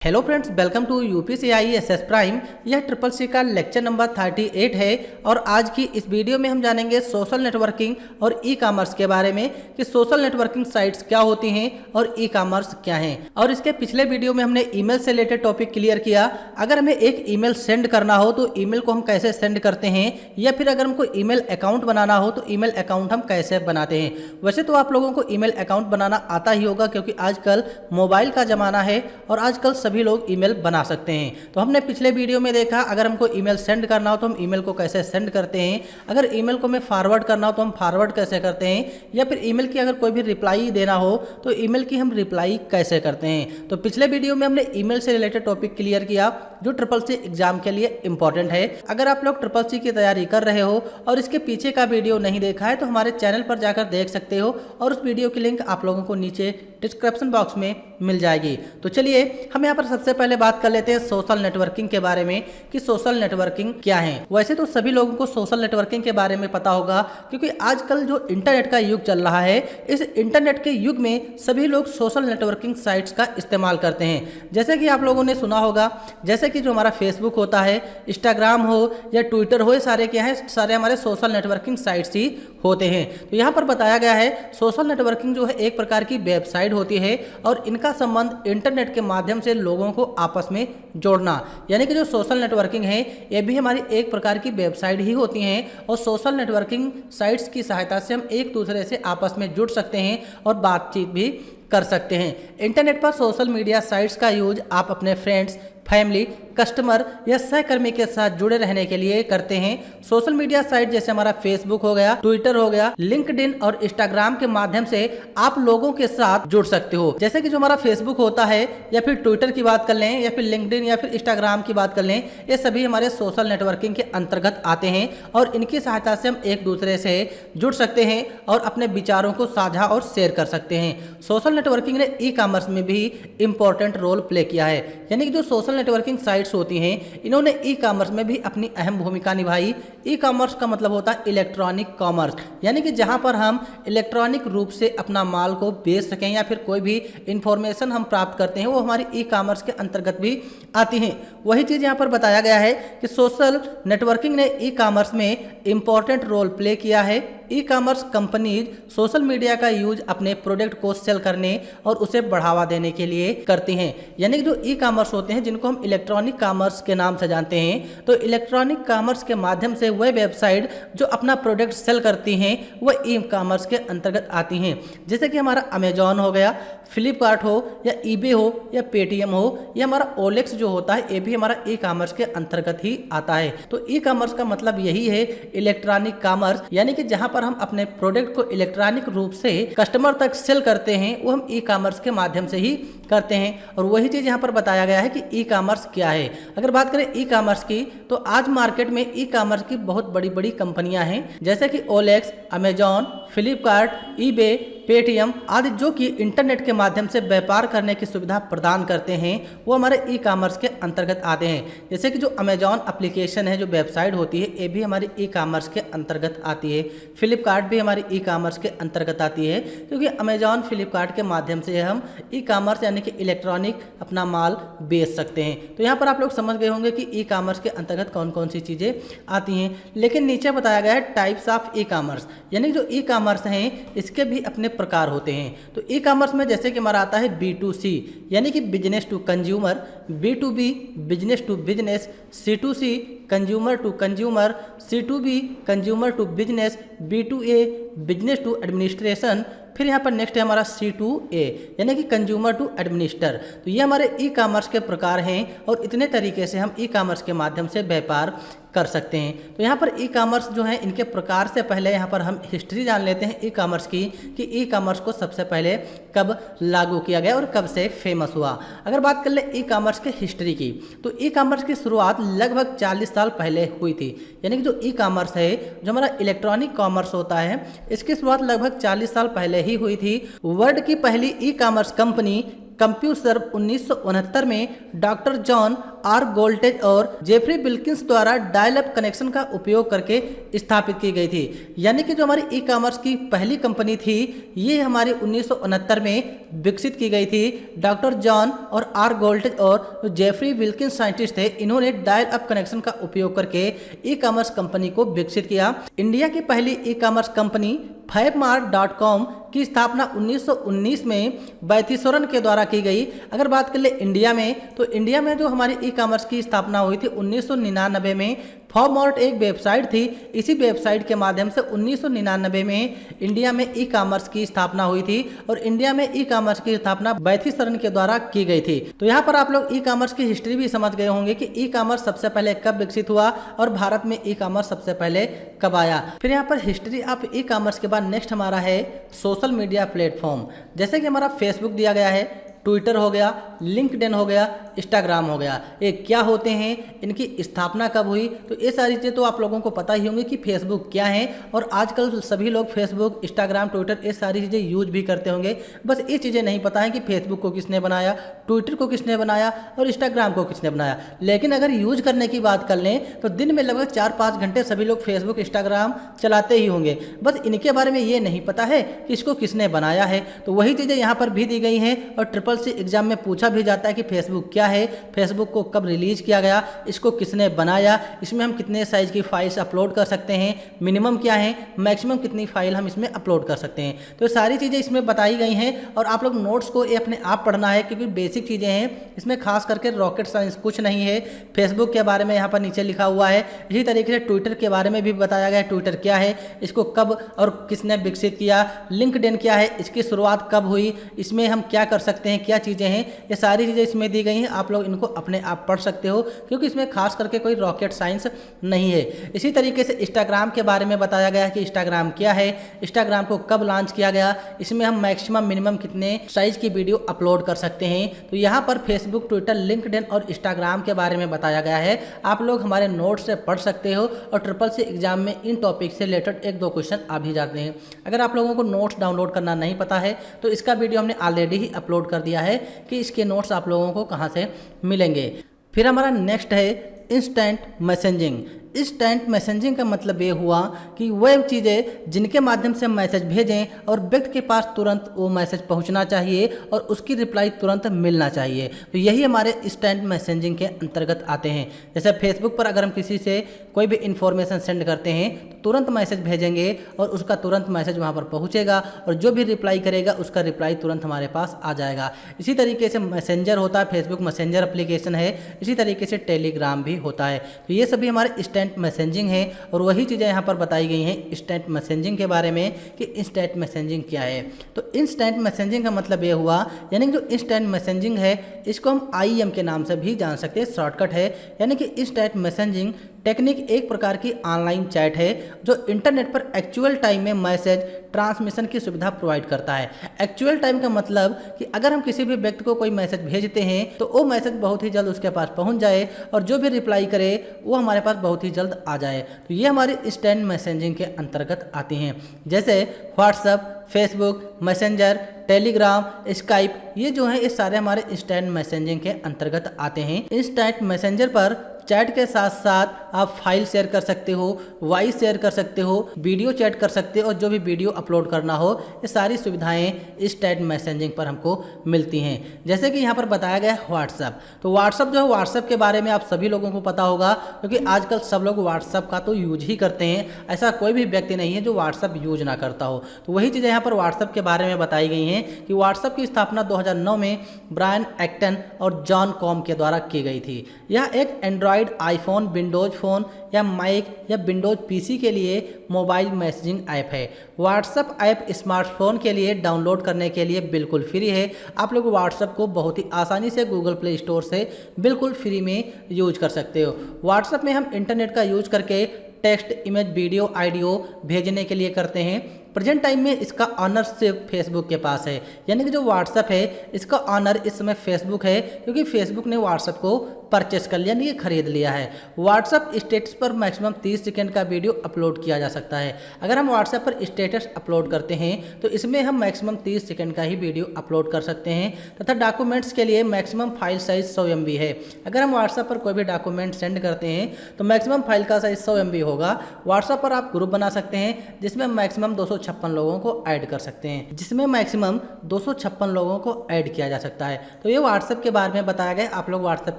Hello friends, welcome to UPCI SS prime. यह triple C का lecture number 38 है और आज की इस वीडियो में हम जानेंगे सोशल नेटवर्किंग और ई कॉमर्स के बारे में कि सोशल नेटवर्किंग साइट्स क्या होती हैं और ई कॉमर्स क्या हैं। और इसके पिछले वीडियो में हमने ईमेल से रिलेटेड टॉपिक क्लियर किया। अगर हमें एक ईमेल सेंड करना हो तो ईमेल को हम कैसे सेंड करते हैं, या फिर अगर हमको ईमेल अकाउंट बनाना हो तो ईमेल अकाउंट हम कैसे बनाते हैं। वैसे तो आप लोगों को ईमेल अकाउंट बनाना आता ही होगा, क्योंकि आजकल मोबाइल का ज़माना है और आजकल सभी लोग ईमेल बना सकते हैं। तो हमने पिछले वीडियो में देखा अगर हमको ईमेल सेंड करना हो तो हम ईमेल को कैसे सेंड करते हैं, अगर ईमेल को हमें फॉरवर्ड करना हो तो हम फॉरवर्ड कैसे करते हैं, या फिर ईमेल की अगर कोई भी रिप्लाई देना हो तो ईमेल की हम रिप्लाई कैसे करते हैं। तो पिछले वीडियो में हमने ईमेल से रिलेटेड टॉपिक क्लियर किया जो ट्रिपल सी एग्जाम के लिए इंपॉर्टेंट है। अगर आप लोग ट्रिपल सी की तैयारी कर रहे हो और इसके पीछे का वीडियो नहीं देखा है तो हमारे चैनल पर जाकर देख सकते हो और उस वीडियो की लिंक आप लोगों को नीचे डिस्क्रिप्शन बॉक्स में मिल जाएगी। तो चलिए हम यहाँ पर सबसे पहले बात कर लेते हैं सोशल नेटवर्किंग के बारे में कि सोशल नेटवर्किंग क्या है। वैसे तो सभी लोगों को सोशल नेटवर्किंग के बारे में पता होगा, क्योंकि आजकल जो इंटरनेट का युग चल रहा है, इस इंटरनेट के युग में सभी लोग सोशल नेटवर्किंग साइट्स का इस्तेमाल करते हैं। जैसे कि आप लोगों ने सुना होगा, जैसे कि जो हमारा फेसबुक होता है, इंस्टाग्राम हो या ट्विटर हो, ये सारे क्या है, सारे हमारे सोशल नेटवर्किंग साइट्स ही होते हैं। तो यहाँ पर बताया गया है सोशल नेटवर्किंग जो है एक प्रकार की वेबसाइट होती है और इनका संबंध इंटरनेट के माध्यम से लोगों को आपस में जोड़ना, यानी कि जो सोशल नेटवर्किंग है ये भी हमारी एक प्रकार की वेबसाइट ही होती हैं। और सोशल नेटवर्किंग साइट्स की सहायता से हम एक दूसरे से आपस में जुड़ सकते हैं और बातचीत भी कर सकते हैं। इंटरनेट पर सोशल मीडिया साइट्स का यूज आप अपने फ्रेंड्स, फैमिली, कस्टमर या सहकर्मी के साथ जुड़े रहने के लिए करते हैं। सोशल मीडिया साइट जैसे हमारा फेसबुक हो गया, ट्विटर हो गया, लिंक्डइन और इंस्टाग्राम के माध्यम से आप लोगों के साथ जुड़ सकते हो। जैसे कि जो हमारा फेसबुक होता है या फिर ट्विटर की बात कर लें या फिर लिंक्डइन या फिर इंस्टाग्राम की बात कर लें, ये सभी हमारे सोशल नेटवर्किंग के अंतर्गत आते हैं और इनकी सहायता से हम एक दूसरे से जुड़ सकते हैं और अपने विचारों को साझा और शेयर कर सकते हैं। सोशल नेटवर्किंग ने ई कॉमर्स में भी इंपॉर्टेंट रोल प्ले किया है, यानी कि जो सोशल नेटवर्किंग साइट्स होती हैं इन्होंने ई कॉमर्स में भी अपनी अहम भूमिका निभाई। ई कॉमर्स का मतलब होता है इलेक्ट्रॉनिक कॉमर्स, यानी कि जहां पर हम इलेक्ट्रॉनिक रूप से अपना माल को बेच सकें या फिर कोई भी इंफॉर्मेशन हम प्राप्त करते हैं वो हमारी ई कॉमर्स के अंतर्गत भी आती हैं। वही चीज़ यहाँ पर बताया गया है कि सोशल नेटवर्किंग ने ई कॉमर्स में इंपॉर्टेंट रोल प्ले किया है। E commerce companies social media का यूज अपने प्रोडक्ट को सेल करने और उसे बढ़ावा देने के लिए करती हैं। यानी कि जो ई कॉमर्स होते हैं जिनको हम इलेक्ट्रॉनिक कॉमर्स के नाम से जानते हैं, तो इलेक्ट्रॉनिक कॉमर्स के माध्यम से वह वेबसाइट जो अपना प्रोडक्ट सेल करती हैं वह ई कॉमर्स के अंतर्गत आती हैं। जैसे कि हमारा अमेजॉन हो गया, फ्लिपकार्ट हो या ईबे हो या पेटीएम हो, या हमारा ओलेक्स जो होता है ये भी हमारा ई कॉमर्स के अंतर्गत ही आता है। तो ई कॉमर्स का मतलब यही है इलेक्ट्रॉनिक कॉमर्स, यानी कि जहां पर हम अपने प्रोडक्ट को इलेक्ट्रॉनिक रूप से कस्टमर तक सेल करते हैं वो हम ई कॉमर्स के माध्यम से ही करते हैं। और वही चीज़ यहाँ पर बताया गया है कि ई कॉमर्स क्या है। अगर बात करें ई कॉमर्स की तो आज मार्केट में ई कॉमर्स की बहुत बड़ी बड़ी कंपनियां हैं, जैसे कि OLX, Amazon, Flipkart, eBay, Paytm आदि, जो कि इंटरनेट के माध्यम से व्यापार करने की सुविधा प्रदान करते हैं वो हमारे ई कॉमर्स के अंतर्गत आते हैं। जैसे कि जो अमेजॉन एप्लीकेशन है, जो वेबसाइट होती है, ये भी हमारी ई कॉमर्स के अंतर्गत आती है। फ्लिपकार्ट भी हमारी ई कॉमर्स के अंतर्गत आती है, क्योंकि अमेजॉन, फ्लिपकार्ट के माध्यम से हम ई कॉमर्स यानी कि इलेक्ट्रॉनिक अपना माल बेच सकते हैं। तो यहाँ पर आप लोग समझ गए होंगे कि ई कॉमर्स के अंतर्गत कौन कौन सी चीज़ें आती हैं। लेकिन नीचे बताया गया है टाइप्स ऑफ ई कॉमर्स, यानी जो ई कॉमर्स हैं इसके भी अपने प्रकार होते हैं। तो ई कॉमर्स में जैसे कि हमारा आता है B2C यानी कि business to consumer, B2B business to business, C2C consumer to consumer, C2B consumer to business, B2A business to administration, फिर यहाँ पर नेक्स्ट है हमारा C2A यानी कि कंज्यूमर टू एडमिनिस्टर। तो ये हमारे ई कॉमर्स के प्रकार हैं और इतने तरीके से हम ई कॉमर्स के माध्यम से व्यापार कर सकते हैं। तो यहाँ पर ई कॉमर्स जो है इनके प्रकार से पहले यहाँ पर हम हिस्ट्री जान लेते हैं ई कॉमर्स की, कि ई कॉमर्स को सबसे पहले कब लागू किया गया और कब से फेमस हुआ। अगर बात कर ले ई कॉमर्स के हिस्ट्री की तो ई कॉमर्स की शुरुआत लगभग 40 साल पहले हुई थी। यानी कि जो ई कॉमर्स है, जो हमारा इलेक्ट्रॉनिक कॉमर्स होता है, इसकी शुरुआत लगभग 40 साल पहले ही हुई थी। वर्ल्ड की पहली ई कॉमर्स कंपनी कंप्यूसर्व 1969 में डॉक्टर जॉन आर गोल्टेज और जेफरी विल्किंस द्वारा डायल अप कनेक्शन का उपयोग करके स्थापित की गई थी। यानी कि जो हमारी ई कॉमर्स की पहली कंपनी थी ये हमारी 1969 में विकसित की गई थी। डॉक्टर जॉन और आर गोल्टेज और जेफरी विल्किंस साइंटिस्ट थे, इन्होंने डायल अप कनेक्शन का उपयोग करके ई कॉमर्स कंपनी को विकसित किया। इंडिया की पहली ई कॉमर्स कंपनी fabmart.com की स्थापना 1919 में बैथिसोरन के द्वारा की गई। अगर बात कर ले इंडिया में, तो इंडिया में जो हमारी ई कॉमर्स की स्थापना हुई थी 1999 में। फॉर्मार्ट एक वेबसाइट थी, इसी वेबसाइट के माध्यम से 1999 में इंडिया में ई कॉमर्स की स्थापना हुई थी और इंडिया में ई कॉमर्स की स्थापना बैथिसोरन के द्वारा की गई थी। तो यहाँ पर आप लोग ई कॉमर्स की हिस्ट्री भी समझ गए होंगे कि ई कॉमर्स सबसे पहले कब विकसित हुआ और भारत में ई कॉमर्स सबसे पहले कब आया। फिर यहाँ पर हिस्ट्री ऑफ ई कॉमर्स के बाद नेक्स्ट हमारा है सोशल मीडिया प्लेटफॉर्म। जैसे कि हमारा फेसबुक दिया गया है, ट्विटर हो गया, लिंक्डइन हो गया, इंस्टाग्राम हो गया। ये क्या होते हैं, इनकी स्थापना कब हुई, तो ये सारी चीज़ें तो आप लोगों को पता ही होंगी कि फेसबुक क्या है। और आजकल सभी लोग फेसबुक, इंस्टाग्राम, ट्विटर ये सारी चीज़ें यूज भी करते होंगे। बस ये चीज़ें नहीं पता है कि फेसबुक को किसने बनाया, ट्विटर को किसने बनाया और इंस्टाग्राम को किसने बनाया। लेकिन अगर यूज करने की बात कर लें तो दिन में लगभग 4-5 घंटे सभी लोग फेसबुक, इंस्टाग्राम चलाते ही होंगे। बस इनके बारे में ये नहीं पता है कि इसको किसने बनाया है। तो वही चीज़ें यहाँ पर भी दी गई हैं और ट्रिपल-सी एग्जाम में पूछा भी जाता है कि फेसबुक क्या है, फेसबुक को कब रिलीज किया गया, इसको किसने बनाया, इसमें हम कितने साइज की फाइल्स अपलोड कर सकते हैं, मिनिमम क्या है, मैक्सिमम कितनी फाइल हम इसमें अपलोड कर सकते हैं। तो सारी चीज़ें इसमें बताई गई हैं और आप लोग नोट्स को ये अपने आप पढ़ना है क्योंकि बेसिक चीज़ें हैं, इसमें खास करके रॉकेट साइंस कुछ नहीं है। फेसबुक के बारे में यहाँ पर नीचे लिखा हुआ है। इसी तरीके से ट्विटर के बारे में भी बताया गया है, ट्विटर क्या है, इसको कब और किसने विकसित किया, लिंक्डइन क्या है, इसकी शुरुआत कब हुई, इसमें हम क्या कर सकते हैं, क्या चीज़ें हैं, ये सारी चीज़ें इसमें दी गई हैं। आप लोग इनको अपने आप पढ़ सकते हो क्योंकि इसमें खास करके कोई रॉकेट साइंस नहीं है। इसी तरीके से इंस्टाग्राम के बारे में बताया गया है कि इंस्टाग्राम क्या है, इंस्टाग्राम को कब लॉन्च किया गया, इसमें हम मैक्सिमम मिनिमम कितने साइज की वीडियो अपलोड कर सकते हैं। तो यहाँ पर फेसबुक, ट्विटर, लिंक्डइन और इंस्टाग्राम के बारे में बताया गया है। आप लोग हमारे नोट से पढ़ सकते हो और ट्रिपल-सी एग्जाम में इन टॉपिक से रिलेटेड 1-2 क्वेश्चन आ भी जाते हैं। अगर आप लोगों को नोट्स डाउनलोड करना नहीं पता है तो इसका वीडियो हमने ऑलरेडी ही अपलोड कर दिया है कि इसके नोट्स आप लोगों को कहाँ से मिलेंगे। फिर हमारा नेक्स्ट है इंस्टेंट मैसेजिंग। इंस्टेंट मैसेजिंग का मतलब ये हुआ कि वह चीज़ें जिनके माध्यम से हम मैसेज भेजें और व्यक्ति के पास तुरंत वो मैसेज पहुंचना चाहिए और उसकी रिप्लाई तुरंत मिलना चाहिए। तो यही हमारे इंस्टेंट मैसेजिंग के अंतर्गत आते हैं। जैसे फेसबुक पर अगर हम किसी से कोई भी इंफॉर्मेशन सेंड करते हैं तो तुरंत मैसेज भेजेंगे और उसका तुरंत मैसेज वहाँ पर पहुँचेगा और जो भी रिप्लाई करेगा उसका रिप्लाई तुरंत हमारे पास आ जाएगा। इसी तरीके से मैसेंजर होता है, फेसबुक मैसेंजर एप्लीकेशन है। इसी तरीके से टेलीग्राम भी होता है। तो ये सभी हमारे इंस्टेंट मैसेजिंग है और वही चीज़ें यहाँ पर बताई गई हैं इंस्टेंट मैसेजिंग के बारे में कि इंस्टेंट मैसेजिंग क्या है। तो इंस्टेंट मैसेजिंग का मतलब ये हुआ, यानी कि जो इंस्टेंट मैसेजिंग है इसको हम IM के नाम से भी जान सकते हैं, शॉर्टकट है। यानी कि इंस्टेंट मैसेजिंग टेक्निक एक प्रकार की ऑनलाइन चैट है जो इंटरनेट पर एक्चुअल टाइम में मैसेज ट्रांसमिशन की सुविधा प्रोवाइड करता है। एक्चुअल टाइम का मतलब कि अगर हम किसी भी व्यक्ति को कोई मैसेज भेजते हैं तो वो मैसेज बहुत ही जल्द उसके पास पहुंच जाए और जो भी रिप्लाई करे वो हमारे पास बहुत ही जल्द आ जाए। तो ये हमारी इंस्टेंट मैसेजिंग के अंतर्गत आती हैं। जैसे WhatsApp, Facebook, messenger, Telegram, Skype, ये जो है ये सारे हमारे इंस्टेंट मैसेजिंग के अंतर्गत आते हैं। इंस्टेंट मैसेंजर पर चैट के साथ साथ आप फाइल शेयर कर सकते हो, वॉइस शेयर कर सकते हो, वीडियो चैट कर सकते हो और जो भी वीडियो अपलोड करना हो, ये सारी सुविधाएं इंस्टेंट मैसेजिंग पर हमको मिलती हैं। जैसे कि यहाँ पर बताया गया है व्हाट्सएप। तो व्हाट्सएप जो है, व्हाट्सएप के बारे में आप सभी लोगों को पता होगा क्योंकि आजकल सब लोग व्हाट्सएप का तो यूज ही करते हैं। ऐसा कोई भी व्यक्ति नहीं है जो व्हाट्सएप यूज ना करता हो। तो वही चीज़ें यहाँ पर व्हाट्सएप के बारे में बताई गई हैं कि व्हाट्सएप की स्थापना 2009 में ब्रायन एक्टन और जॉन कॉम के द्वारा की गई थी। यह एक एंड्रॉयड, आईफोन, विंडोज फोन या मैक या विंडोज PC के लिए मोबाइल मैसेजिंग ऐप है। व्हाट्सएप ऐप स्मार्टफोन के लिए डाउनलोड करने के लिए बिल्कुल फ्री है। आप लोग व्हाट्सएप को बहुत ही आसानी से गूगल प्ले स्टोर से बिल्कुल फ्री में यूज कर सकते हो। व्हाट्सएप में हम इंटरनेट का यूज करके टेक्स्ट, इमेज, वीडियो, ऑडियो भेजने के लिए करते हैं। प्रेजेंट टाइम में इसका ऑनर सिर्फ फेसबुक के पास है, यानी कि जो व्हाट्सएप है इसका ऑनर इस समय फेसबुक है, क्योंकि फेसबुक ने व्हाट्सएप को परचेस कर लिया, यानी कि खरीद लिया है। व्हाट्सएप स्टेटस पर मैक्सिमम 30 सेकंड का वीडियो अपलोड किया जा सकता है। अगर हम व्हाट्सएप पर स्टेटस अपलोड करते हैं तो इसमें हम मैक्सिमम 30 सेकंड का ही वीडियो अपलोड कर सकते हैं, तथा डॉक्यूमेंट्स के लिए मैक्सिमम फाइल साइज 100 MB है। अगर हम व्हाट्सएप पर कोई भी डॉक्यूमेंट सेंड करते हैं तो मैक्सिमम फाइल का साइज 100 MB होगा। व्हाट्सएप पर आप ग्रुप बना सकते हैं जिसमें मैक्सिमम 256 लोगों को ऐड कर सकते हैं, जिसमें मैक्सिमम 256 लोगों को ऐड किया जा सकता है। तो ये व्हाट्सएप के बारे में बताया गया। आप लोग व्हाट्सएप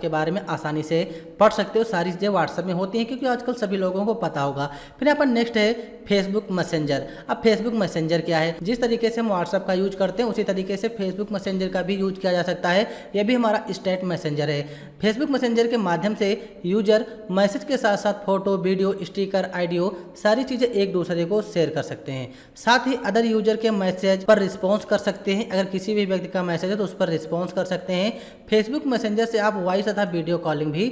के बारे में आसानी से पढ़ सकते हो, सारी चीज़ें व्हाट्सएप में होती हैं क्योंकि आजकल सभी लोगों को पता होगा। फिर यहाँ पर नेक्स्ट है फेसबुक मैसेंजर। अब फेसबुक मैसेंजर क्या है? जिस तरीके से हम व्हाट्सएप का यूज करते हैं उसी तरीके से फेसबुक मैसेंजर का भी यूज किया जा सकता है। यह भी हमारा स्टेट मैसेंजर है। फेसबुक मैसेंजर के माध्यम से यूजर मैसेज के साथ साथ फोटो, वीडियो, स्टिकर, ऑडियो सारी चीज़ें एक दूसरे को शेयर कर सकते हैं। साथ ही अदर यूजर के मैसेज पर रिस्पॉन्स कर सकते हैं। अगर किसी भी व्यक्ति का मैसेज है तो उस पर रिस्पॉन्स कर सकते हैं। फेसबुक मैसेंजर से आप वॉइस तथा वीडियो कॉलिंग भी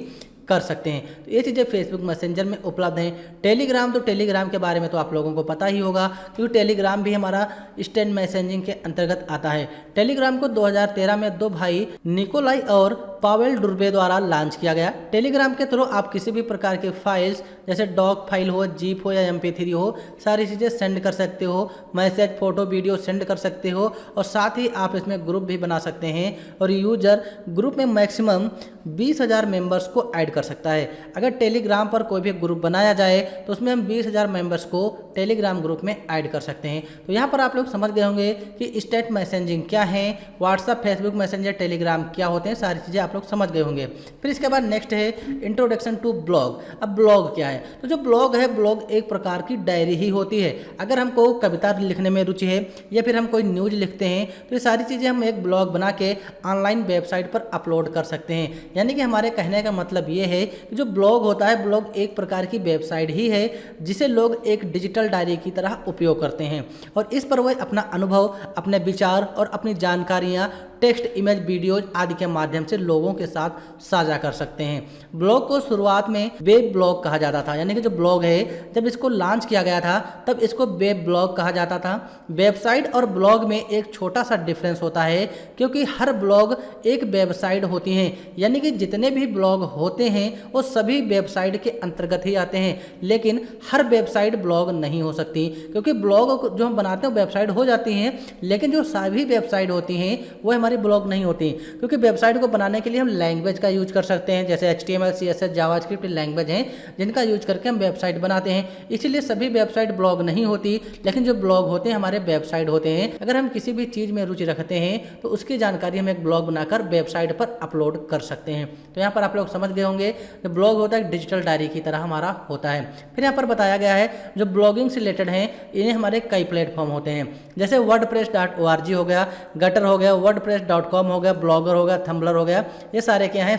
कर सकते हैं। तो ये चीज़ें फेसबुक मैसेंजर में उपलब्ध हैं। टेलीग्राम, तो टेलीग्राम के बारे में तो आप लोगों को पता ही होगा क्योंकि टेलीग्राम भी हमारा इंस्टेंट मैसेजिंग के अंतर्गत आता है। टेलीग्राम को 2013 में दो भाई निकोलाई और पावेल डुर्बे द्वारा लॉन्च किया गया। टेलीग्राम के थ्रू आप किसी भी प्रकार के फाइल्स जैसे डॉक फाइल हो, जीप हो या MP3 हो, सारी चीज़ें सेंड कर सकते हो। मैसेज, फोटो, वीडियो सेंड कर सकते हो और साथ ही आप इसमें ग्रुप भी बना सकते हैं और यूजर ग्रुप में मैक्सिमम 20,000 मेंबर्स को ऐड कर सकता है। अगर टेलीग्राम पर कोई भी ग्रुप बनाया जाए तो उसमें हम 20,000 मेंबर्स को टेलीग्राम ग्रुप में ऐड कर सकते हैं। तो यहाँ पर आप लोग समझ गए होंगे कि स्टेट मैसेजिंग क्या है, व्हाट्सएप, फेसबुक मैसेंजर, टेलीग्राम क्या होते हैं, सारी चीज़ें आप लोग समझ गए होंगे। फिर इसके बाद नेक्स्ट है इंट्रोडक्शन टू ब्लॉग। अब ब्लॉग क्या है? तो जो ब्लॉग है, ब्लॉग एक प्रकार की डायरी ही होती है। अगर हमको कविता लिखने में रुचि है या फिर हम कोई न्यूज लिखते हैं तो ये सारी चीज़ें हम एक ब्लॉग बना के ऑनलाइन वेबसाइट पर अपलोड कर सकते हैं। यानी कि हमारे कहने का मतलब ये है कि जो ब्लॉग होता है, ब्लॉग एक प्रकार की वेबसाइट ही है जिसे लोग एक डिजिटल डायरी की तरह उपयोग करते हैं और इस पर वह अपना अनुभव, अपने विचार और अपनी जानकारियाँ टेक्स्ट, इमेज, वीडियोज आदि के माध्यम से लोगों के साथ साझा कर सकते हैं। ब्लॉग को शुरुआत में वेब ब्लॉग कहा जाता था, यानी कि जो ब्लॉग है जब इसको लॉन्च किया गया था तब इसको वेब ब्लॉग कहा जाता था। वेबसाइट और ब्लॉग में एक छोटा सा डिफरेंस होता है क्योंकि हर ब्लॉग एक वेबसाइट होती हैं, यानी कि जितने भी ब्लॉग होते हैं वो सभी वेबसाइट के अंतर्गत ही आते हैं, लेकिन हर वेबसाइट ब्लॉग नहीं हो सकती क्योंकि ब्लॉग जो हम बनाते हैं वेबसाइट हो जाती हैं, लेकिन जो सभी वेबसाइट होती हैं वो हमारी ब्लॉग नहीं होती क्योंकि वेबसाइट को बनाने के लिए हम लैंग्वेज का यूज कर सकते हैं, जैसे HTML, CSS, जावास्क्रिप्ट लैंग्वेज हैं जिनका यूज करके हम वेबसाइट बनाते हैं। इसीलिए सभी वेबसाइट ब्लॉग नहीं होती, लेकिन जो ब्लॉग होते हैं हमारे वेबसाइट होते हैं। अगर हम किसी भी चीज़ में रुचि रखते हैं तो उसकी जानकारी हम एक ब्लॉग बनाकर वेबसाइट पर अपलोड कर सकते हैं। तो यहाँ पर आप लोग समझ गए होंगे जो ब्लॉग होता है डिजिटल डायरी की तरह हमारा होता है। फिर यहाँ पर बताया गया है जो ब्लॉगिंग से रिलेटेड हैं इन्हें हमारे कई प्लेटफॉर्म होते हैं, जैसे wordpress.org हो गया, गटर हो गया, wordpress.com हो गया, ब्लॉगर हो गया, थम्बलर हो गया। ये सारे क्या हैं?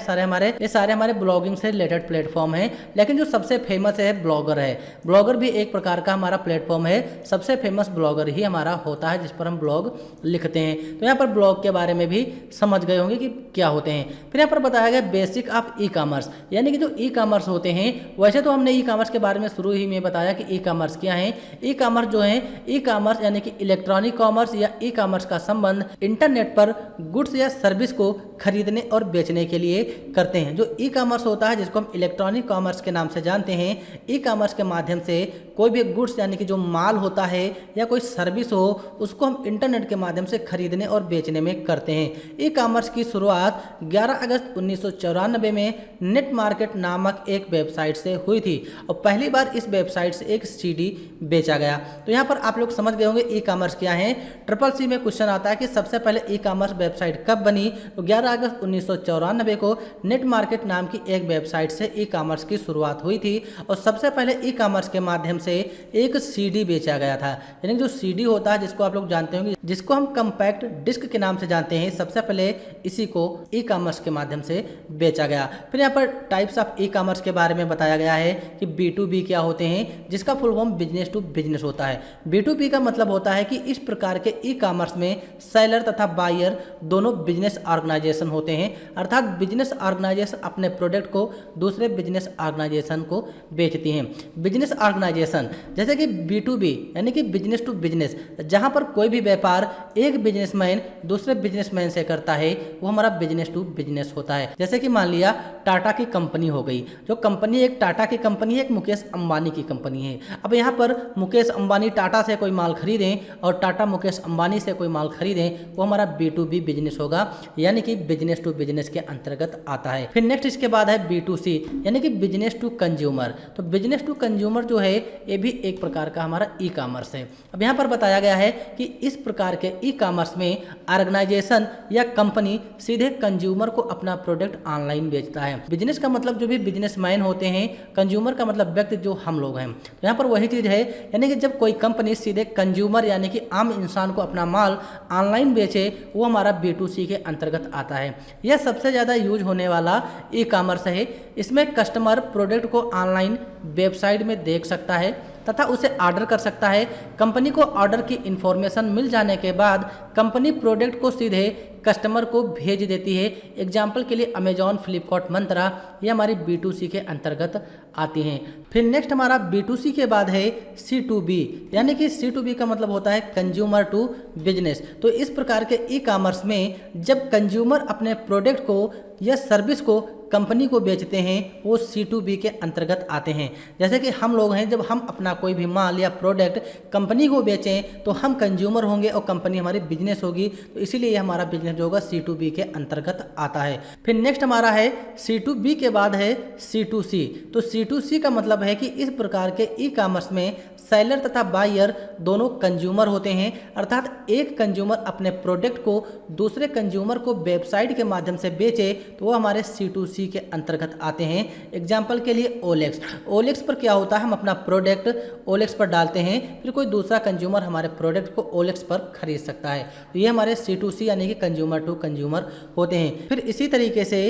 ये सारे हमारे ब्लॉगिंग से रिलेटेड प्लेटफॉर्म हैं, लेकिन जो सबसे फेमस है ब्लॉगर है। ब्लॉगर भी एक प्रकार का हमारा प्लेटफॉर्म है, सबसे फेमस ब्लॉगर ही हमारा होता है जिस पर हम ब्लॉग लिखते हैं। तो यहाँ पर ब्लॉग के बारे में भी समझ गए होंगे कि क्या होते हैं। फिर यहाँ पर बताया गया बेसिक ऑफ ई कॉमर्स, यानी कि जो ई कॉमर्स होते हैं, वैसे तो हमने ई कॉमर्स के बारे में शुरू ही में बताया कि ई कॉमर्स क्या है। ई कॉमर्स जो है, ई कॉमर्स यानी कि इलेक्ट्रॉनिक कॉमर्स या ई कॉमर्स का संबंध इंटरनेट पर गुड्स या सर्विस को खरीदने और बेचने के लिए करते हैं। जो ई कॉमर्स होता है जिसको हम इलेक्ट्रॉनिक कॉमर्स के नाम से जानते हैं, ई कॉमर्स के माध्यम से कोई भी गुड्स यानी कि जो माल होता है या कोई सर्विस हो उसको हम इंटरनेट के माध्यम से खरीदने और बेचने में करते हैं। ई कॉमर्स की शुरुआत 11 अगस्त 1994 में नेट मार्केट नामक एक वेबसाइट से हुई थी और पहली बार इस वेबसाइट से एक CD बेचा गया। तो यहाँ पर आप लोग समझ गए होंगे ई कॉमर्स क्या है। CCC में क्वेश्चन आता है कि सबसे पहले ई कॉमर्स वेबसाइट कब बनी? तो 11 अगस्त 1994 को नेट मार्केट नाम की एक वेबसाइट से ई कॉमर्स की शुरुआत हुई थी और सबसे पहले ई कॉमर्स के माध्यम से एक CD बेचा गया था। यानी जो CD होता है जिसको आप लोग जानते होंगे, जिसको हम कम्पैक्ट डिस्क के नाम से जानते हैं, सबसे पहले इसी को ई कॉमर्स के माध्यम से बेचा गया। फिर यहाँ पर टाइप्स ऑफ ई कॉमर्स के बारे में बताया गया है कि B2B क्या होते हैं, जिसका full form business to business होता है। B2B का मतलब होता है कि इस प्रकार के ई कॉमर्स में सेलर तथा बायर दोनों बिजनेस ऑर्गेनाइजेशन होते हैं, अर्थात बिजनेस ऑर्गेनाइजेशन अपने प्रोडक्ट को दूसरे बिजनेस ऑर्गेनाइजेशन को बेचती हैं। बिजनेस ऑर्गेनाइजेशन जैसे कि B2B यानी कि बिजनेस टू बिजनेस, जहां पर कोई भी व्यापार एक बिजनेसमैन दूसरे बिजनेसमैन से करता है वो हमारा बिजनेस टू बिजनेस होता है। जैसे कि मान लिया टाटा की कंपनी हो गई, जो कंपनी एक टाटा की कंपनी है, एक मुकेश अंबानी की कंपनी है। अब यहाँ पर मुकेश अंबानी टाटा से कोई माल खरीदें और टाटा मुकेश अंबानी से कोई माल खरीदें, वो हमारा B2B बिजनेस होगा, यानी कि बिजनेस टू बिजनेस के अंतर्गत आता है। फिर नेक्स्ट इसके बाद है B2C यानी कि बिजनेस टू कंज्यूमर। तो बिजनेस टू कंज्यूमर जो है ये भी एक प्रकार का हमारा ई कॉमर्स है। अब यहाँ पर बताया गया है कि इस प्रकार के ई कॉमर्स में ऑर्गेनाइजेशन या कंपनी सीधे कंज्यूमर को अपना प्रोडक्ट ऑनलाइन बेचता है। बिजनेस का मतलब जो भी बिजनेसमैन होते हैं, कंज्यूमर का मतलब व्यक्ति जो हम लोग हैं। तो यहाँ पर वही चीज़ है, यानी कि जब कोई कंपनी सीधे कंज्यूमर यानी कि आम इंसान को अपना माल ऑनलाइन बेचे वो हमारा B2C के अंतर्गत आता है। यह सबसे ज़्यादा यूज होने वाला ई कॉमर्स है। इसमें कस्टमर प्रोडक्ट को ऑनलाइन वेबसाइट में देख सकता है तथा उसे ऑर्डर कर सकता है। कंपनी को ऑर्डर की इंफॉर्मेशन मिल जाने के बाद कंपनी प्रोडक्ट को सीधे कस्टमर को भेज देती है। एग्जाम्पल के लिए अमेजॉन, फ्लिपकार्ट, मंत्रा ये हमारी B2C के अंतर्गत आती हैं। फिर नेक्स्ट हमारा B2C के बाद है C2B यानी कि C2B का मतलब होता है कंज्यूमर टू बिजनेस। तो इस प्रकार के ई कॉमर्स में जब कंज्यूमर अपने प्रोडक्ट को या सर्विस को कंपनी को बेचते हैं वो C2B के अंतर्गत आते हैं। जैसे कि हम लोग हैं, जब हम अपना कोई भी माल या प्रोडक्ट कंपनी को बेचें तो हम कंज्यूमर होंगे और कंपनी हमारी बिजनेस होगी, तो इसीलिए हमारा बिजनेस जो होगा C2B के अंतर्गत आता है। फिर नेक्स्ट हमारा है C2B के बाद है C2C। तो C2C का मतलब है कि इस प्रकार के ई कॉमर्स में सेलर तथा बायर दोनों कंज्यूमर होते हैं, अर्थात एक कंज्यूमर अपने प्रोडक्ट को दूसरे कंज्यूमर को वेबसाइट के माध्यम से बेचे तो वो हमारे C2C के अंतर्गत आते हैं। एग्जाम्पल के लिए OLX पर क्या होता है, हम अपना प्रोडक्ट OLX पर डालते हैं, फिर कोई दूसरा कंज्यूमर हमारे प्रोडक्ट को OLX पर खरीद सकता है। तो ये हमारे C2C यानी कि कंज्यूमर टू कंज्यूमर होते हैं। फिर इसी तरीके से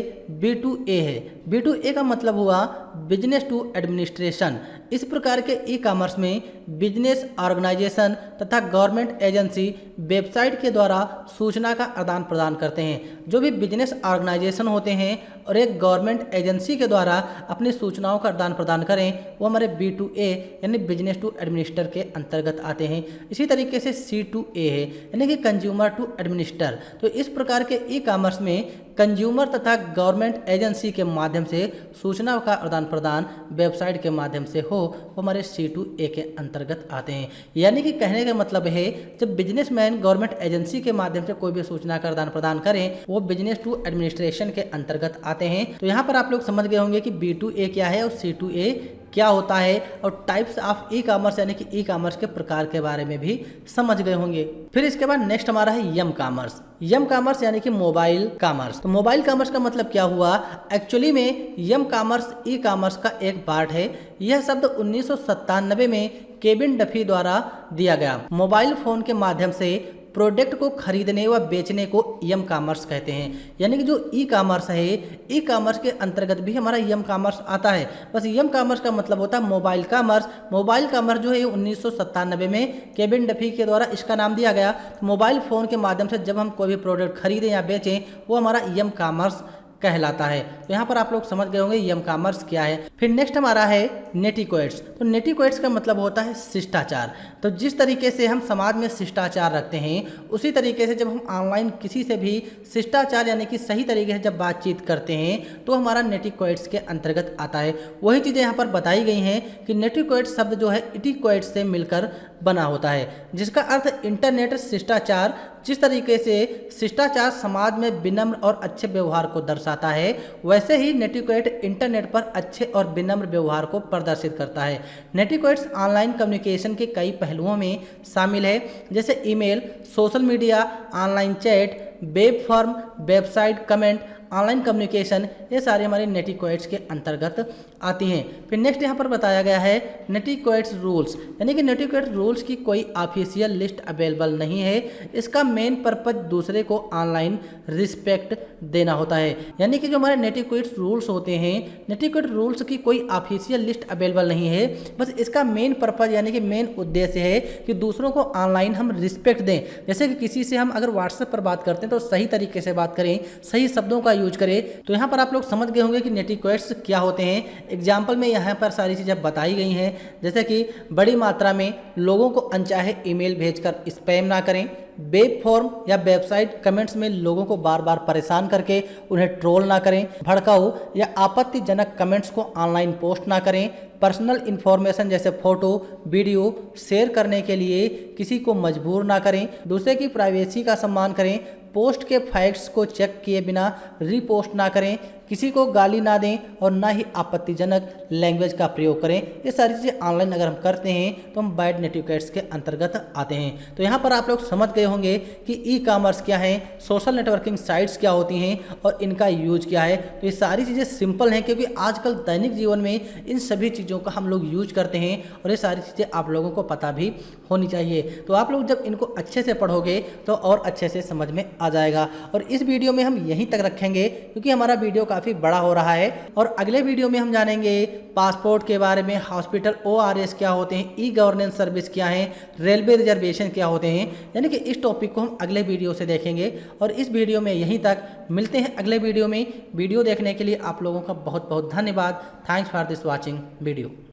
B2A है। B2A का मतलब हुआ बिजनेस टू एडमिनिस्ट्रेशन। इस प्रकार के ई कॉमर्स में बिजनेस ऑर्गेनाइजेशन तथा गवर्नमेंट एजेंसी वेबसाइट के द्वारा सूचना का आदान प्रदान करते हैं। जो भी बिजनेस ऑर्गेनाइजेशन होते हैं और एक गवर्नमेंट एजेंसी के द्वारा अपनी सूचनाओं का आदान प्रदान करें वो हमारे B2A यानी बिजनेस टू एडमिनिस्टर के अंतर्गत आते हैं। इसी तरीके से C2A है यानी कि कंज्यूमर टू एडमिनिस्टर। तो इस प्रकार के ई कॉमर्स में कंज्यूमर तथा गवर्नमेंट एजेंसी के माध्यम से सूचना का आदान प्रदान वेबसाइट के माध्यम से हो वो हमारे C2A के अंतर्गत आते हैं। यानी कि कहने का मतलब है जब बिजनेसमैन गवर्नमेंट एजेंसी के माध्यम से कोई भी सूचना का आदान प्रदान करें वो बिजनेस टू एडमिनिस्ट्रेशन के अंतर्गत आते हैं। तो यहाँ पर आप लोग समझ गए होंगे कि B2A क्या है और C2A क्या होता है और टाइप्स ऑफ ई कॉमर्स यानी कि ई कॉमर्स के प्रकार के बारे में भी समझ गए होंगे। फिर इसके बाद नेक्स्ट हमारा है यम कॉमर्स। यम कॉमर्स यानी कि मोबाइल कॉमर्स। तो मोबाइल कॉमर्स का मतलब क्या हुआ, एक्चुअली में यम कॉमर्स ई कॉमर्स का एक पार्ट है। यह शब्द 1997 में केविन डफी द्वारा दिया गया। मोबाइल फोन के माध्यम से प्रोडक्ट को खरीदने व बेचने को यम कॉमर्स कहते हैं। यानी कि जो ई कॉमर्स है, ई कॉमर्स के अंतर्गत भी हमारा यम कॉमर्स आता है। बस यम कॉमर्स का मतलब होता है मोबाइल कॉमर्स। मोबाइल कॉमर्स जो है 1997 में केविन डफी के द्वारा इसका नाम दिया गया। मोबाइल फ़ोन के माध्यम से जब हम कोई भी प्रोडक्ट खरीदें या बेचें वो हमारा यम कॉमर्स कहलाता है। तो यहाँ पर आप लोग समझ गए होंगे यम कॉमर्स क्या है। फिर नेक्स्ट हमारा है नेटिक्वेट्स। तो नेटिक्वेट्स का मतलब होता है शिष्टाचार। तो जिस तरीके से हम समाज में शिष्टाचार रखते हैं उसी तरीके से जब हम ऑनलाइन किसी से भी शिष्टाचार यानी कि सही तरीके से जब बातचीत करते हैं तो हमारा नेटिक्वेट्स के अंतर्गत आता है। वही चीज़ें यहाँ पर बताई गई हैं कि नेटिक्वेट्स शब्द जो है इटिक्वेट्स से मिलकर बना होता है, जिसका अर्थ इंटरनेट शिष्टाचार। जिस तरीके से शिष्टाचार समाज में विनम्र और अच्छे व्यवहार को दर्शाता है वैसे ही नेटिक्वेट इंटरनेट पर अच्छे और विनम्र व्यवहार को प्रदर्शित करता है। नेटिक्वेट्स ऑनलाइन कम्युनिकेशन के कई पहलुओं में शामिल है, जैसे email, social media, online chat, web form, website, comment online communication, ये सारे हमारे नेटिक्वेट्स के अंतर्गत आती हैं। फिर नेक्स्ट यहाँ पर बताया गया है नेटिक्वेट्स रूल्स, यानी कि नेटिक्वेट रूल्स की कोई ऑफिशियल लिस्ट अवेलेबल नहीं है। इसका मेन पर्पज दूसरे को ऑनलाइन रिस्पेक्ट देना होता है। यानी कि जो हमारे नेटिक्वेट रूल्स होते हैं, नेटिक्वेट रूल्स की कोई ऑफिशियल लिस्ट अवेलेबल नहीं है। बस इसका मेन पर्पज यानी कि मेन उद्देश्य है कि दूसरों को ऑनलाइन हम रिस्पेक्ट दें। जैसे कि किसी से हम अगर व्हाट्सएप पर बात करते हैं तो सही तरीके से बात करें, सही शब्दों का यूज करें। तो यहाँ पर आप लोग समझ गए होंगे कि नेटिक्वेट्स क्या होते हैं। एग्जाम्पल में यहाँ पर सारी चीज़ें बताई गई हैं, जैसे कि बड़ी मात्रा में लोगों को अनचाहे ईमेल भेजकर स्पैम ना करें, वेब फॉर्म या वेबसाइट कमेंट्स में लोगों को बार बार परेशान करके उन्हें ट्रोल ना करें, भड़काऊ या आपत्तिजनक कमेंट्स को ऑनलाइन पोस्ट ना करें, पर्सनल इन्फॉर्मेशन जैसे फोटो वीडियो शेयर करने के लिए किसी को मजबूर ना करें, दूसरे की प्राइवेसी का सम्मान करें, पोस्ट के फैक्ट्स को चेक किए बिना रीपोस्ट ना करें, किसी को गाली ना दें और ना ही आपत्तिजनक लैंग्वेज का प्रयोग करें। ये सारी चीज़ें ऑनलाइन अगर हम करते हैं तो हम बैड नेटिक्वेट्स के अंतर्गत आते हैं। तो यहाँ पर आप लोग समझ गए होंगे कि ई कॉमर्स क्या है, सोशल नेटवर्किंग साइट्स क्या होती हैं और इनका यूज क्या है। तो ये सारी चीज़ें सिंपल हैं क्योंकि आजकल दैनिक जीवन में इन सभी चीज़ों का हम लोग यूज करते हैं और ये सारी चीज़ें आप लोगों को पता भी होनी चाहिए। तो आप लोग जब इनको अच्छे से पढ़ोगे तो और अच्छे से समझ में आ जाएगा। और इस वीडियो में हम यहीं तक रखेंगे क्योंकि हमारा वीडियो काफ़ी बड़ा हो रहा है। और अगले वीडियो में हम जानेंगे पासपोर्ट के बारे में, हॉस्पिटल ORS क्या होते हैं, ई गवर्नेंस सर्विस क्या है, रेलवे रिजर्वेशन क्या होते हैं। यानी कि इस टॉपिक को हम अगले वीडियो से देखेंगे। और इस वीडियो में यहीं तक, मिलते हैं अगले वीडियो में। वीडियो देखने के लिए आप लोगों का बहुत बहुत धन्यवाद। Thanks for this watching video.